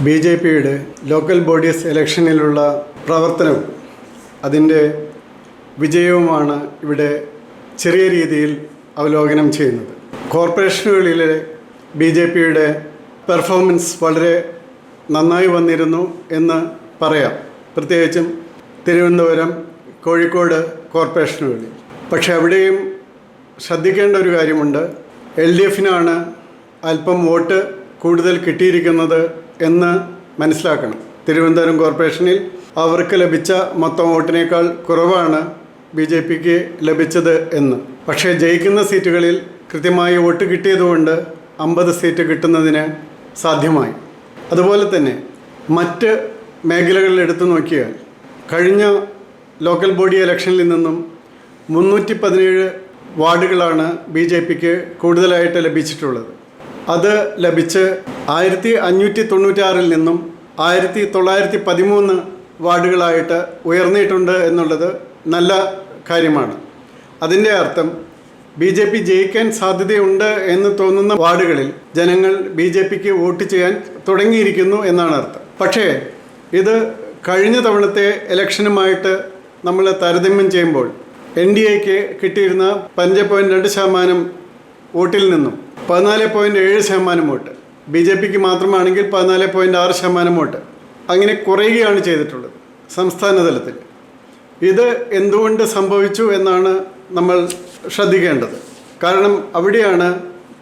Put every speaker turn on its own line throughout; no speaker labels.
ബി.ജെ.പിയുടെ local bodies ഇലക്ഷനിലുള്ള പ്രവർത്തനവും അതിൻ്റെ വിജയവുമാണ് ഇവിടെ ചെറിയ രീതിയിൽ അവലോകനം ചെയ്യുന്നത്. കോർപ്പറേഷനുകളിലെ ബി.ജെ.പിയുടെ പെർഫോമൻസ് വളരെ നന്നായി വന്നിരുന്നു എന്ന് പറയാം, പ്രത്യേകിച്ചും തിരുവനന്തപുരം, കോഴിക്കോട് കോർപ്പറേഷനുകളിൽ. പക്ഷേ അവിടെയും ശ്രദ്ധിക്കേണ്ട ഒരു കാര്യമുണ്ട്. LDFനാണ് അല്പം വോട്ട് കൂടുതൽ കിട്ടിയിരിക്കുന്നത് എന്ന് മനസ്സിലാക്കണം. തിരുവനന്തപുരം കോർപ്പറേഷനിൽ അവർക്ക് ലഭിച്ച മൊത്തം വോട്ടിനേക്കാൾ കുറവാണ് ബി.ജെ.പിക്ക് ലഭിച്ചത് എന്ന്. പക്ഷേ ജയിക്കുന്ന സീറ്റുകളിൽ കൃത്യമായി വോട്ട് കിട്ടിയതുകൊണ്ട് 50 സീറ്റ് കിട്ടുന്നതിന് സാധ്യമായി. അതുപോലെ തന്നെ മറ്റ് മേഖലകളിൽ എടുത്തു നോക്കിയാൽ കഴിഞ്ഞ ലോക്കൽ ബോഡി ഇലക്ഷനിൽ നിന്നും 317 വാർഡുകളാണ് ബി.ജെ.പിക്ക് കൂടുതലായിട്ട് ലഭിച്ചിട്ടുള്ളത്. അത് ലഭിച്ച് 1596 നിന്നും 1913 വാർഡുകളായിട്ട് ഉയർന്നിട്ടുണ്ട് എന്നുള്ളത് നല്ല കാര്യമാണ്. അതിൻ്റെ അർത്ഥം ബി.ജെ.പി ജയിക്കാൻ സാധ്യതയുണ്ട് എന്ന് തോന്നുന്ന വാർഡുകളിൽ ജനങ്ങൾ ബി.ജെ.പിക്ക് വോട്ട് ചെയ്യാൻ തുടങ്ങിയിരിക്കുന്നു എന്നാണ് അർത്ഥം. പക്ഷേ ഇത് കഴിഞ്ഞ തവണത്തെ ഇലക്ഷനുമായിട്ട് നമ്മൾ താരതമ്യം ചെയ്യുമ്പോൾ NDAക്ക് കിട്ടിയിരുന്ന 5.2% വോട്ടിൽ നിന്നും 14.7% വോട്ട്, ബി.ജെ.പിക്ക് മാത്രമാണെങ്കിൽ 14.6% വോട്ട് അങ്ങനെ കുറയുകയാണ് ചെയ്തിട്ടുള്ളത് സംസ്ഥാന തലത്തിൽ. ഇത് എന്തുകൊണ്ട് സംഭവിച്ചു എന്നാണ് നമ്മൾ ശ്രദ്ധിക്കേണ്ടത്. കാരണം അവിടെയാണ്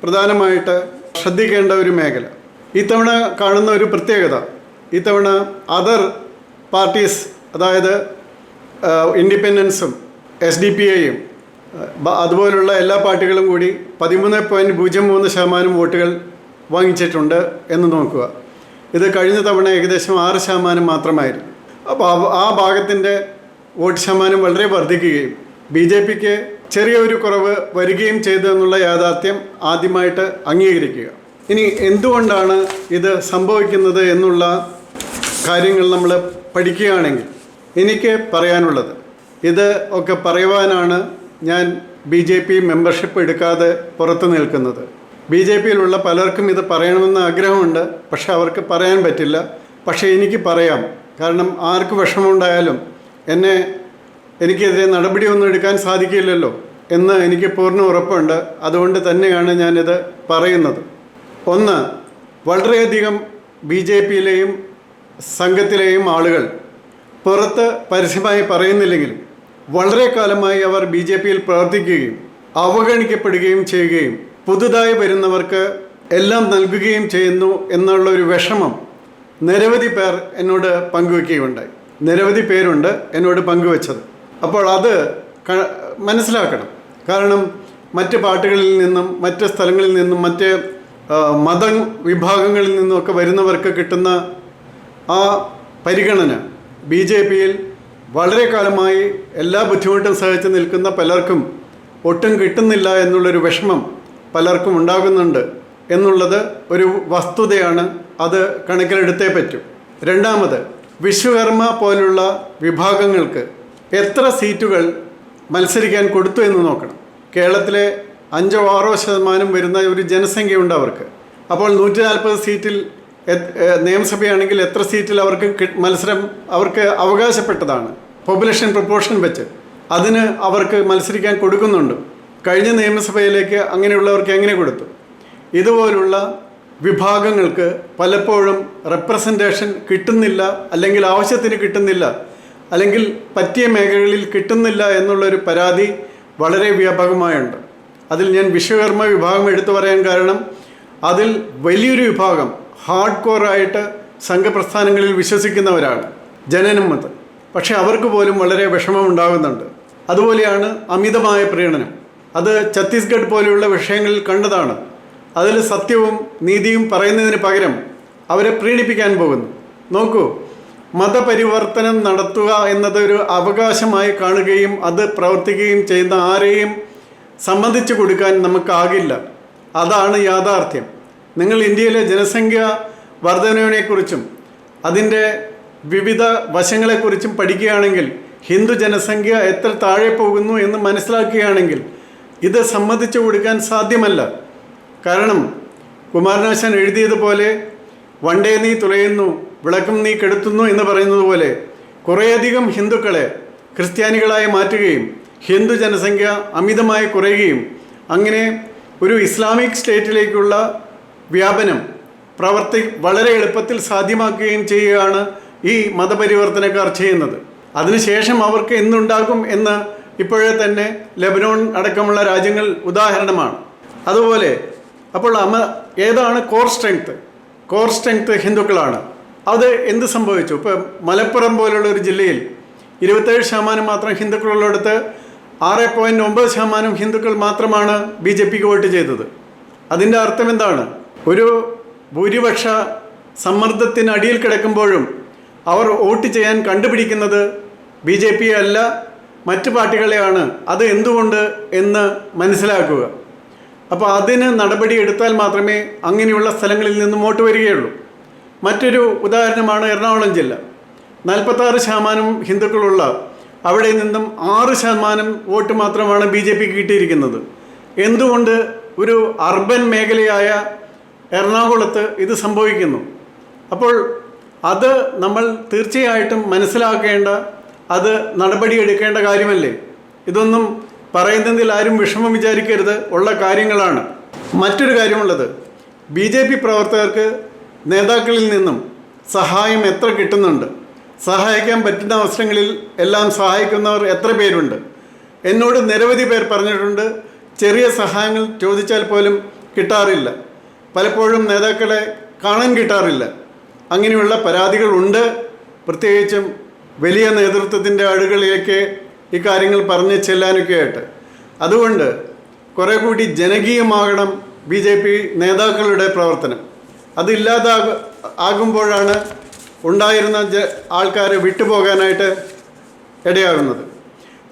പ്രധാനമായിട്ട് ശ്രദ്ധിക്കേണ്ട ഒരു മേഖല. ഇത്തവണ കാണുന്ന ഒരു പ്രത്യേകത, ഇത്തവണ അതർ പാർട്ടീസ്, അതായത് ഇൻഡിപെൻഡൻസും SDPIയും അതുപോലുള്ള എല്ലാ പാർട്ടികളും കൂടി 13.03% വോട്ടുകൾ വാങ്ങിച്ചിട്ടുണ്ട് എന്ന് നോക്കുക. ഇത് കഴിഞ്ഞ തവണ ഏകദേശം 6% മാത്രമായിരുന്നു. അപ്പോൾ ആ ഭാഗത്തിൻ്റെ വോട്ട് ശതമാനം വളരെ വർദ്ധിക്കുകയും ബി.ജെ.പിക്ക് ചെറിയൊരു കുറവ് വരികയും ചെയ്തു എന്നുള്ള യാഥാർത്ഥ്യം ആദ്യമായിട്ട് അംഗീകരിക്കുക. ഇനി എന്തുകൊണ്ടാണ് ഇത് സംഭവിക്കുന്നത് എന്നുള്ള കാര്യങ്ങൾ നമ്മൾ പഠിക്കുകയാണെങ്കിൽ എനിക്ക് പറയാനുള്ളത്, ഇത് ഒക്കെ പറയുവാനാണ് ഞാൻ ബി.ജെ.പി മെമ്പർഷിപ്പ് എടുക്കാതെ പുറത്തു നിൽക്കുന്നത്. ബി.ജെ.പിയിലുള്ള പലർക്കും ഇത് പറയണമെന്ന് ആഗ്രഹമുണ്ട്, പക്ഷെ അവർക്ക് പറയാൻ പറ്റില്ല. പക്ഷേ എനിക്ക് പറയാം, കാരണം ആർക്ക് വിഷമമുണ്ടായാലും എനിക്കെതിരെ നടപടിയൊന്നും എടുക്കാൻ സാധിക്കില്ലല്ലോ എന്ന് എനിക്ക് പൂർണ്ണ ഉറപ്പുണ്ട്. അതുകൊണ്ട് തന്നെയാണ് ഞാനിത് പറയുന്നത്. ഒന്ന്, വളരെയധികം ബി.ജെ.പിയിലെയും സംഘത്തിലെയും ആളുകൾ പുറത്ത് പരസ്യമായി പറയുന്നില്ലെങ്കിലും വളരെ കാലമായി അവർ ബി.ജെ.പിയിൽ പ്രവർത്തിക്കുകയും അവഗണിക്കപ്പെടുകയും ചെയ്യുകയും പുതുതായി വരുന്നവർക്ക് എല്ലാം നൽകുകയും ചെയ്യുന്നു എന്നുള്ളൊരു വിഷമം നിരവധി പേർ എന്നോട് പങ്കുവയ്ക്കുകയുണ്ടായി. നിരവധി പേരുണ്ട് എന്നോട് പങ്കുവച്ചത്. അപ്പോൾ അത് മനസ്സിലാക്കണം. കാരണം മറ്റ് പാർട്ടികളിൽ നിന്നും മറ്റ് സ്ഥലങ്ങളിൽ നിന്നും മറ്റ് മത വിഭാഗങ്ങളിൽ നിന്നുമൊക്കെ വരുന്നവർക്ക് കിട്ടുന്ന ആ പരിഗണന ബി.ജെ.പിയിൽ വളരെ കാലമായി എല്ലാ ബുദ്ധിമുട്ടും സഹിച്ച് നിൽക്കുന്ന പലർക്കും ഒട്ടും കിട്ടുന്നില്ല എന്നുള്ളൊരു വിഷമം പലർക്കും ഉണ്ടാകുന്നുണ്ട് എന്നുള്ളത് ഒരു വസ്തുതയാണ്. അത് കണക്കിലെടുത്തേ പറ്റൂ. രണ്ടാമത്, വിശ്വകർമ്മ പോലുള്ള വിഭാഗങ്ങൾക്ക് എത്ര സീറ്റുകൾ മത്സരിക്കാൻ കൊടുത്തു എന്ന് നോക്കണം. കേരളത്തിലെ 5-6% വരുന്ന ഒരു ജനസംഖ്യയുണ്ട് അവർക്ക്. അപ്പോൾ 140 സീറ്റിൽ നിയമസഭയാണെങ്കിൽ എത്ര സീറ്റിൽ അവർക്ക് മത്സരം അവർക്ക് അവകാശപ്പെട്ടതാണ്. പോപ്പുലേഷൻ പ്രൊപ്പോർഷൻ വെച്ച് അതിന് അവർക്ക് മത്സരിക്കാൻ കൊടുക്കുന്നുണ്ട്. കഴിഞ്ഞ നിയമസഭയിലേക്ക് അങ്ങനെയുള്ളവർക്ക് എങ്ങനെ കൊടുത്തു? ഇതുപോലുള്ള വിഭാഗങ്ങൾക്ക് പലപ്പോഴും റെപ്രസെൻറ്റേഷൻ കിട്ടുന്നില്ല, അല്ലെങ്കിൽ ആവശ്യത്തിന് കിട്ടുന്നില്ല, അല്ലെങ്കിൽ പറ്റിയ മേഖലകളിൽ കിട്ടുന്നില്ല എന്നുള്ളൊരു പരാതി വളരെ വ്യാപകമായുണ്ട്. അതിൽ ഞാൻ വിശ്വകർമ്മ വിഭാഗം എടുത്തു പറയാൻ കാരണം അതിൽ വലിയൊരു വിഭാഗം ഹാർഡ് കോറായിട്ട് സംഘപ്രസ്ഥാനങ്ങളിൽ വിശ്വസിക്കുന്നവരാണ് ജനനം മുതൽ. പക്ഷേ അവർക്ക് പോലും വളരെ വിഷമമുണ്ടാകുന്നുണ്ട്. അതുപോലെയാണ് അമിതമായ പ്രീണനം. അത് ഛത്തീസ്ഗഡ് പോലെയുള്ള വിഷയങ്ങളിൽ കണ്ടതാണ്. അതിൽ സത്യവും നീതിയും പറയുന്നതിന് പകരം അവരെ പ്രീണിപ്പിക്കാൻ പോകുന്നു. നോക്കൂ, മതപരിവർത്തനം നടത്തുക എന്നതൊരു അവകാശമായി കാണുകയും അത് പ്രവർത്തിക്കുകയും ചെയ്യുന്ന ആരെയും സമ്മതിച്ചു കൊടുക്കാൻ നമുക്കാകില്ല. അതാണ് യാഥാർത്ഥ്യം. നിങ്ങൾ ഇന്ത്യയിലെ ജനസംഖ്യ വർധനവിനെക്കുറിച്ചും അതിൻ്റെ വിവിധ വശങ്ങളെക്കുറിച്ചും പഠിക്കുകയാണെങ്കിൽ, ഹിന്ദു ജനസംഖ്യ എത്ര താഴെ പോകുന്നു എന്ന് മനസ്സിലാക്കുകയാണെങ്കിൽ ഇത് സമ്മതിച്ചു കൊടുക്കാൻ സാധ്യമല്ല. കാരണം കുമാരനാശാൻ എഴുതിയതുപോലെ വണ്ടേ നീ തുലയുന്നു വിളക്കും നീ കെടുത്തുന്നു എന്ന് പറയുന്നത് പോലെ കുറേയധികം ഹിന്ദുക്കളെ ക്രിസ്ത്യാനികളായി മാറ്റുകയും ഹിന്ദു ജനസംഖ്യ അമിതമായി കുറയുകയും അങ്ങനെ ഒരു ഇസ്ലാമിക് സ്റ്റേറ്റിലേക്കുള്ള വ്യാപനം വളരെ എളുപ്പത്തിൽ സാധ്യമാക്കുകയും ചെയ്യുകയാണ് ഈ മതപരിവർത്തനക്കാർ ചെയ്യുന്നത്. അതിനുശേഷം അവർക്ക് എന്തുണ്ടാകും എന്ന് ഇപ്പോഴേ തന്നെ ലെബനോൺ അടക്കമുള്ള രാജ്യങ്ങൾ ഉദാഹരണമാണ്. അതുപോലെ അപ്പോൾ ഏതാണ് കോർ സ്ട്രെങ്ത് ഹിന്ദുക്കളാണ്. അത് എന്ത് സംഭവിച്ചു? ഇപ്പം മലപ്പുറം പോലുള്ള ഒരു ജില്ലയിൽ 27% മാത്രം ഹിന്ദുക്കളുള്ളിടത്ത് 6.9% ഹിന്ദുക്കൾ മാത്രമാണ് BJPക്ക് വോട്ട് ചെയ്തത്. അതിൻ്റെ അർത്ഥം എന്താണ്? ഒരു ഭൂരിപക്ഷ സമ്മർദ്ദത്തിനടിയിൽ കിടക്കുമ്പോഴും അവർ വോട്ട് ചെയ്യാൻ കണ്ടുപിടിക്കുന്നത് BJP അല്ല, മറ്റ് പാർട്ടികളെയാണ്. അത് എന്തുകൊണ്ട് എന്ന് മനസ്സിലാക്കുക. അപ്പോൾ അതിന് നടപടി എടുത്താൽ മാത്രമേ അങ്ങനെയുള്ള സ്ഥലങ്ങളിൽ നിന്നും വോട്ട് വരികയുള്ളൂ. മറ്റൊരു ഉദാഹരണമാണ് എറണാകുളം ജില്ല. 46% ഹിന്ദുക്കളുള്ള അവിടെ നിന്നും 6% വോട്ട് മാത്രമാണ് BJPക്ക് കിട്ടിയിരിക്കുന്നത്. എന്തുകൊണ്ട് ഒരു അർബൻ മേഖലയായ എറണാകുളത്ത് ഇത് സംഭവിക്കുന്നു? അപ്പോൾ അത് നമ്മൾ തീർച്ചയായിട്ടും മനസ്സിലാക്കേണ്ട, അത് നടപടിയെടുക്കേണ്ട കാര്യമല്ലേ? ഇതൊന്നും പറയുന്നതിൽ ആരും വിഷമം വിചാരിക്കരുത്, ഉള്ള കാര്യങ്ങളാണ്. മറ്റൊരു കാര്യമുള്ളത്, BJP പ്രവർത്തകർക്ക് നേതാക്കളിൽ നിന്നും സഹായം എത്ര കിട്ടുന്നുണ്ട്? സഹായിക്കാൻ പറ്റുന്ന അവസരങ്ങളിൽ എല്ലാം സഹായിക്കുന്നവർ എത്ര പേരുണ്ട്? എന്നോട് നിരവധി പേർ പറഞ്ഞിട്ടുണ്ട്, ചെറിയ സഹായങ്ങൾ ചോദിച്ചാൽ പോലും കിട്ടാറില്ല, പലപ്പോഴും നേതാക്കളെ കാണാൻ കിട്ടാറില്ല. അങ്ങനെയുള്ള പരാതികളുണ്ട്. പ്രത്യേകിച്ചും വലിയ നേതൃത്വത്തിൻ്റെ അടുകളിലേക്ക് ഇക്കാര്യങ്ങൾ പറഞ്ഞ് ചെല്ലാനൊക്കെ ആയിട്ട്. അതുകൊണ്ട് കുറേ കൂടി ജനകീയമാകണം BJP നേതാക്കളുടെ പ്രവർത്തനം. ആകുമ്പോഴാണ് ഉണ്ടായിരുന്ന ആൾക്കാരെ വിട്ടുപോകാനായിട്ട് ഇടയാകുന്നത്.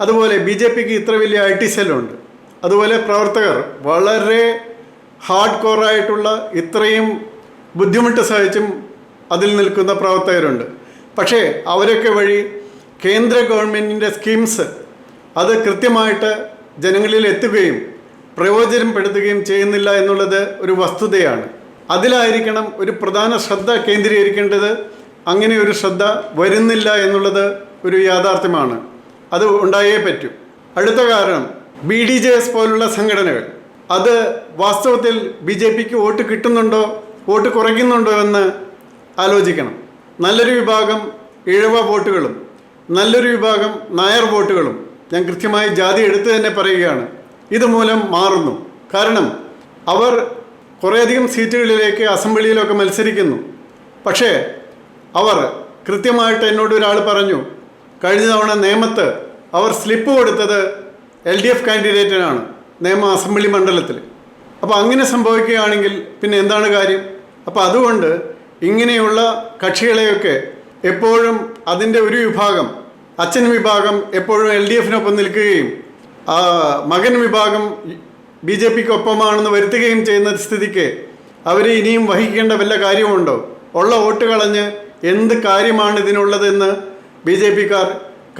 അതുപോലെ BJPക്ക് ഇത്ര വലിയ IT സെല്ലുണ്ട്. അതുപോലെ പ്രവർത്തകർ വളരെ ഹാർഡ് കോറായിട്ടുള്ള ഇത്രയും ബുദ്ധിമുട്ട് സഹിച്ചും അതിൽ നിൽക്കുന്ന പ്രവർത്തകരുണ്ട്. പക്ഷേ അവരൊക്കെ വഴി കേന്ദ്ര ഗവൺമെൻറ്റിൻ്റെ സ്കീംസ് അത് കൃത്യമായിട്ട് ജനങ്ങളിൽ എത്തുകയും പ്രയോജനപ്പെടുത്തുകയും ചെയ്യുന്നില്ല എന്നുള്ളത് ഒരു വസ്തുതയാണ്. അതിലായിരിക്കണം ഒരു പ്രധാന ശ്രദ്ധ കേന്ദ്രീകരിക്കേണ്ടത്. അങ്ങനെ ഒരു ശ്രദ്ധ വരുന്നില്ല എന്നുള്ളത് ഒരു യാഥാർത്ഥ്യമാണ്. അത് ഉണ്ടായേ പറ്റൂ. അടുത്ത കാരണം BDJS പോലുള്ള സംഘടനകൾ. അത് വാസ്തവത്തിൽ BJPക്ക് വോട്ട് കിട്ടുന്നുണ്ടോ, വോട്ട് കുറയ്ക്കുന്നുണ്ടോ എന്ന് ആലോചിക്കണം. നല്ലൊരു വിഭാഗം ഈഴവ വോട്ടുകളും നല്ലൊരു വിഭാഗം നായർ വോട്ടുകളും, ഞാൻ കൃത്യമായി ജാതി എടുത്ത് തന്നെ പറയുകയാണ്, ഇതുമൂലം മാറുന്നു. കാരണം അവർ കുറേയധികം സീറ്റുകളിലേക്ക് അസംബ്ലിയിലൊക്കെ മത്സരിക്കുന്നു. പക്ഷേ അവർ കൃത്യമായിട്ട് എന്നോട് ഒരാൾ പറഞ്ഞു, കഴിഞ്ഞ തവണ നേമത്ത് അവർ സ്ലിപ്പ് കൊടുത്തത് LDF കാൻഡിഡേറ്റിനാണ്, നേമ അസംബ്ലി മണ്ഡലത്തിൽ. അപ്പോൾ അങ്ങനെ സംഭവിക്കുകയാണെങ്കിൽ പിന്നെ എന്താണ് കാര്യം? അപ്പോൾ അതുകൊണ്ട് ഇങ്ങനെയുള്ള കക്ഷികളെയൊക്കെ എപ്പോഴും അതിൻ്റെ ഒരു വിഭാഗം, അച്ഛൻ വിഭാഗം എപ്പോഴും LDFനൊപ്പം നിൽക്കുകയും മകൻ വിഭാഗം BJPക്കൊപ്പമാണെന്ന് വരുത്തുകയും ചെയ്യുന്ന സ്ഥിതിക്ക് അവർ ഇനിയും വഹിക്കേണ്ട വല്ല കാര്യമുണ്ടോ? ഉള്ള വോട്ട് കളഞ്ഞ് എന്ത് കാര്യമാണ് ഇതിനുള്ളതെന്ന് BJPക്കാർ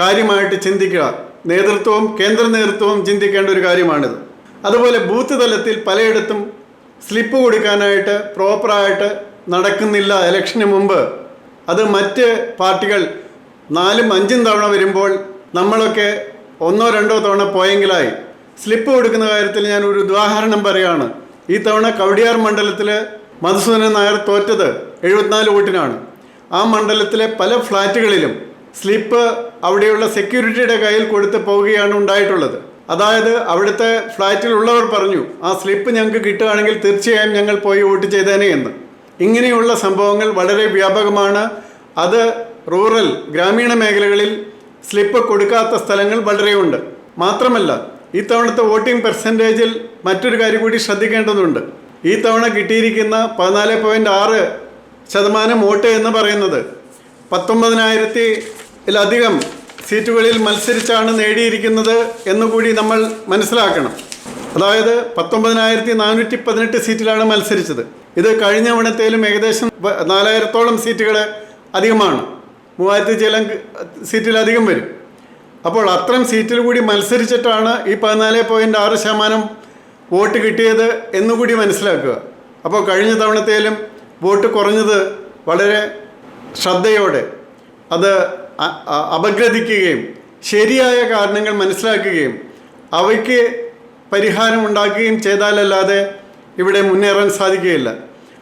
കാര്യമായിട്ട് ചിന്തിക്കുക. നേതൃത്വവും കേന്ദ്ര നേതൃത്വവും ചിന്തിക്കേണ്ട ഒരു കാര്യമാണിത്. അതുപോലെ ബൂത്ത് തലത്തിൽ പലയിടത്തും സ്ലിപ്പ് കൊടുക്കാനായിട്ട് പ്രോപ്പറായിട്ട് നടക്കുന്നില്ല ഇലക്ഷന് മുമ്പ്. അത് മറ്റ് പാർട്ടികൾ 4ഉം 5ഉം തവണ വരുമ്പോൾ നമ്മളൊക്കെ 1-2 തവണ പോയെങ്കിലായി. സ്ലിപ്പ് കൊടുക്കുന്ന കാര്യത്തിൽ ഞാൻ ഒരു ഉദാഹരണം പറയുകയാണ്. ഈ തവണ കവടിയാർ മണ്ഡലത്തിൽ മധുസൂദനൻ നായർ തോറ്റത് 74 വോട്ടിനാണ്. ആ മണ്ഡലത്തിലെ പല ഫ്ലാറ്റുകളിലും സ്ലിപ്പ് അവിടെയുള്ള സെക്യൂരിറ്റിയുടെ കയ്യിൽ കൊടുത്ത് പോവുകയാണ് ഉണ്ടായിട്ടുള്ളത്. അതായത് അവിടുത്തെ ഫ്ലാറ്റിലുള്ളവർ പറഞ്ഞു, ആ സ്ലിപ്പ് ഞങ്ങൾക്ക് കിട്ടുകയാണെങ്കിൽ തീർച്ചയായും ഞങ്ങൾ പോയി വോട്ട് ചെയ്തേനെ എന്ന്. ഇങ്ങനെയുള്ള സംഭവങ്ങൾ വളരെ വ്യാപകമാണ്. അത് ഗ്രാമീണ മേഖലകളിൽ സ്ലിപ്പ് കൊടുക്കാത്ത സ്ഥലങ്ങൾ വളരെയുണ്ട്. മാത്രമല്ല ഈ തവണത്തെ വോട്ടിംഗ് പെർസെൻറ്റേജിൽ മറ്റൊരു കാര്യം കൂടി ശ്രദ്ധിക്കേണ്ടതുണ്ട്. ഈ തവണ കിട്ടിയിരിക്കുന്ന 14.6% വോട്ട് എന്ന് പറയുന്നത് 19,000-ലധികം സീറ്റുകളിൽ മത്സരിച്ചാണ് നേടിയിരിക്കുന്നത് എന്നുകൂടി നമ്മൾ മനസ്സിലാക്കണം. അതായത് 19,418 സീറ്റിലാണ് മത്സരിച്ചത്. ഇത് കഴിഞ്ഞ തവണത്തേലും ഏകദേശം 4,000-ഓളം സീറ്റുകൾ അധികമാണ്. 3,000 സീറ്റിലധികം വരും. അപ്പോൾ അത്രയും സീറ്റിൽ കൂടി മത്സരിച്ചിട്ടാണ് ഈ 14.6% വോട്ട് കിട്ടിയത് എന്നുകൂടി മനസ്സിലാക്കുക. അപ്പോൾ കഴിഞ്ഞ തവണത്തേലും വോട്ട് കുറഞ്ഞത് വളരെ ശ്രദ്ധയോടെ അത് അപഗ്രഥിക്കുകയും ശരിയായ കാരണങ്ങൾ മനസ്സിലാക്കുകയും അവയ്ക്ക് പരിഹാരമുണ്ടാക്കുകയും ചെയ്താലല്ലാതെ ഇവിടെ മുന്നേറാൻ സാധിക്കുകയില്ല.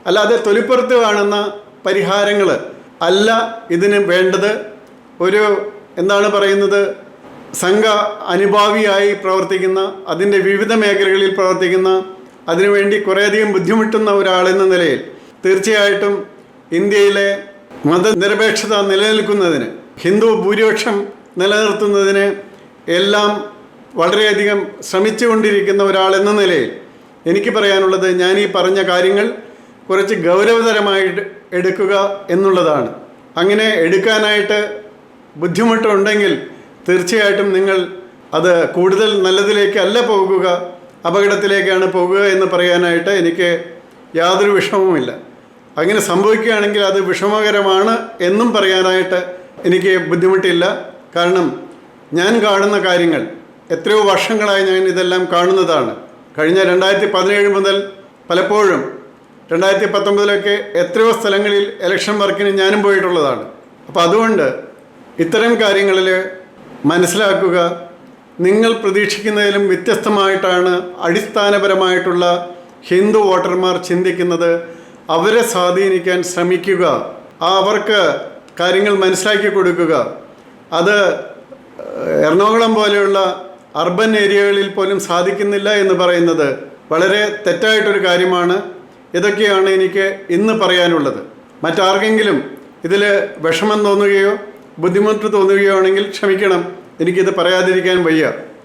അല്ലാതെ തൊലിപ്പുറത്ത് കാണുന്ന പരിഹാരങ്ങൾ അല്ല ഇതിന് വേണ്ടത്. ഒരു എന്താണ് പറയുന്നത്, സംഘ അനുഭാവിയായി പ്രവർത്തിക്കുന്ന, അതിൻ്റെ വിവിധ മേഖലകളിൽ പ്രവർത്തിക്കുന്ന, അതിനുവേണ്ടി കുറേയധികം ബുദ്ധിമുട്ടുന്ന ഒരാളെന്ന നിലയിൽ തീർച്ചയായിട്ടും ഇന്ത്യയിലെ മതനിരപേക്ഷത നിലനിൽക്കുന്നതിന്, ഹിന്ദു ഭൂരിപക്ഷം നിലനിർത്തുന്നതിന് എല്ലാം വളരെയധികം ശ്രമിച്ചുകൊണ്ടിരിക്കുന്ന ഒരാളെന്ന നിലയിൽ എനിക്ക് പറയാനുള്ളത്, ഞാൻ ഈ പറഞ്ഞ കാര്യങ്ങൾ കുറച്ച് ഗൗരവതരമായിട്ട് എടുക്കുക എന്നുള്ളതാണ്. അങ്ങനെ എടുക്കാനായിട്ട് ബുദ്ധിമുട്ടുണ്ടെങ്കിൽ തീർച്ചയായിട്ടും നിങ്ങൾ അത് കൂടുതൽ നല്ലതിലേക്കല്ല പോകുക, അപകടത്തിലേക്കാണ് പോകുക എന്ന് പറയാനായിട്ട് എനിക്ക് യാതൊരു വിഷമവുമില്ല. അങ്ങനെ സംഭവിക്കുകയാണെങ്കിൽ അത് വിഷമകരമാണ് എന്നും പറയാനായിട്ട് എനിക്ക് ബുദ്ധിമുട്ടില്ല. കാരണം ഞാൻ കാണുന്ന കാര്യങ്ങൾ, എത്രയോ വർഷങ്ങളായി ഞാൻ ഇതെല്ലാം കാണുന്നതാണ്. കഴിഞ്ഞ 2017 മുതൽ പലപ്പോഴും 2019 എത്രയോ സ്ഥലങ്ങളിൽ ഇലക്ഷൻ വർക്കിന് ഞാനും പോയിട്ടുള്ളതാണ്. അപ്പോൾ അതുകൊണ്ട് ഇത്തരം കാര്യങ്ങളിൽ മനസ്സിലാക്കുക, നിങ്ങൾ പ്രതീക്ഷിക്കുന്നതിലും വ്യത്യസ്തമായിട്ടാണ് അടിസ്ഥാനപരമായിട്ടുള്ള ഹിന്ദു വോട്ടർമാർ ചിന്തിക്കുന്നത്. അവരെ സ്വാധീനിക്കാൻ ശ്രമിക്കുക, അവർക്ക് കാര്യങ്ങൾ മനസ്സിലാക്കി കൊടുക്കുക. അത് എറണാകുളം പോലെയുള്ള അർബൻ ഏരിയകളിൽ പോലും സാധിക്കുന്നില്ല എന്ന് പറയുന്നത് വളരെ തെറ്റായിട്ടൊരു കാര്യമാണ്. ഇതൊക്കെയാണ് എനിക്ക് ഇന്ന് പറയാനുള്ളത്. മറ്റാർക്കെങ്കിലും ഇതിൽ വിഷമം തോന്നുകയോ ബുദ്ധിമുട്ട് തോന്നുകയോ ആണെങ്കിൽ ക്ഷമിക്കണം, എനിക്കിത് പറയാതിരിക്കാൻ വയ്യ.